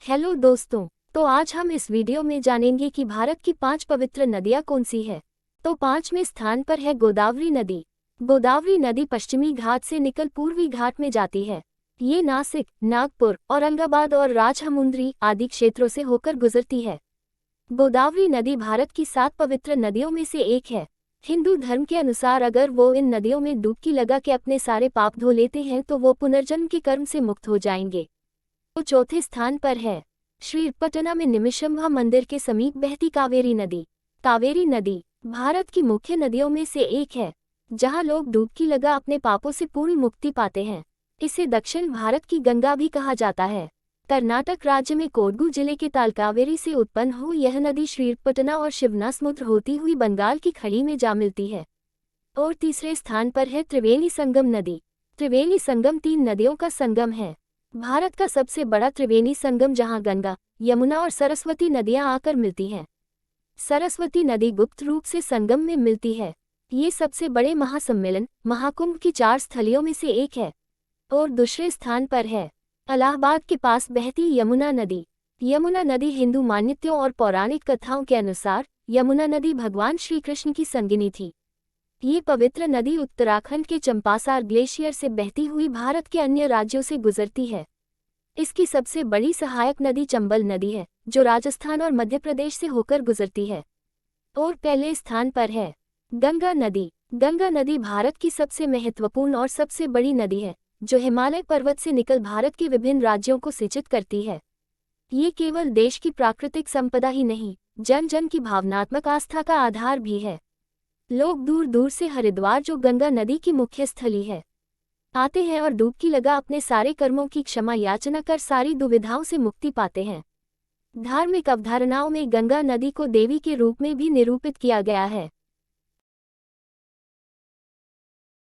Hello दोस्तों। तो आज हम इस वीडियो में जानेंगे कि भारत की 5 पवित्र नदियां कौन सी है। तो 5वें स्थान पर है गोदावरी नदी। गोदावरी नदी पश्चिमी घाट से निकल पूर्वी घाट में जाती है। ये नासिक, नागपुर, औरंगाबाद और राजमुंद्री आदि क्षेत्रों से होकर गुजरती है। गोदावरी नदी भारत की 7 पवित्र नदियों में से एक है। हिंदू धर्म के अनुसार अगर वो इन नदियों में डुबकी लगा के अपने सारे पाप धो लेते हैं तो वो पुनर्जन्म के कर्म से मुक्त हो जाएंगे। तो चौथे स्थान पर है श्रीपटना में निमिषंभा मंदिर के समीप बहती कावेरी नदी। कावेरी नदी भारत की मुख्य नदियों में से एक है, जहां लोग डुबकी लगा अपने पापों से पूर्ण मुक्ति पाते हैं। इसे दक्षिण भारत की गंगा भी कहा जाता है। कर्नाटक राज्य में कोडगु जिले के तालकावेरी से उत्पन्न हुई यह नदी श्रीपटना और शिवनासमुद्र होती हुई बंगाल की खाड़ी में जा मिलती है। और तीसरे स्थान पर है त्रिवेणी संगम नदी। त्रिवेणी संगम 3 नदियों का संगम है। भारत का सबसे बड़ा त्रिवेणी संगम, जहां गंगा, यमुना और सरस्वती नदियां आकर मिलती हैं। सरस्वती नदी गुप्त रूप से संगम में मिलती है। ये सबसे बड़े महासम्मेलन महाकुंभ की 4 स्थलियों में से एक है। और दूसरे स्थान पर है इलाहाबाद के पास बहती यमुना नदी। यमुना नदी हिंदू मान्यताओं और पौराणिक कथाओं के अनुसार यमुना नदी भगवान श्री कृष्ण की संगिनी थी। ये पवित्र नदी उत्तराखंड के चंपासार ग्लेशियर से बहती हुई भारत के अन्य राज्यों से गुजरती है। इसकी सबसे बड़ी सहायक नदी चंबल नदी है, जो राजस्थान और मध्य प्रदेश से होकर गुजरती है। और पहले स्थान पर है गंगा नदी। गंगा नदी भारत की सबसे महत्वपूर्ण और सबसे बड़ी नदी है, जो हिमालय पर्वत से निकल भारत के विभिन्न राज्यों को सिंचित करती है। ये केवल देश की प्राकृतिक संपदा ही नहीं, जन जन की भावनात्मक आस्था का आधार भी है। लोग दूर दूर से हरिद्वार, जो गंगा नदी की मुख्य स्थली है, आते हैं और डुबकी लगा अपने सारे कर्मों की क्षमा याचना कर सारी दुविधाओं से मुक्ति पाते हैं। धार्मिक अवधारणाओं में गंगा नदी को देवी के रूप में भी निरूपित किया गया है।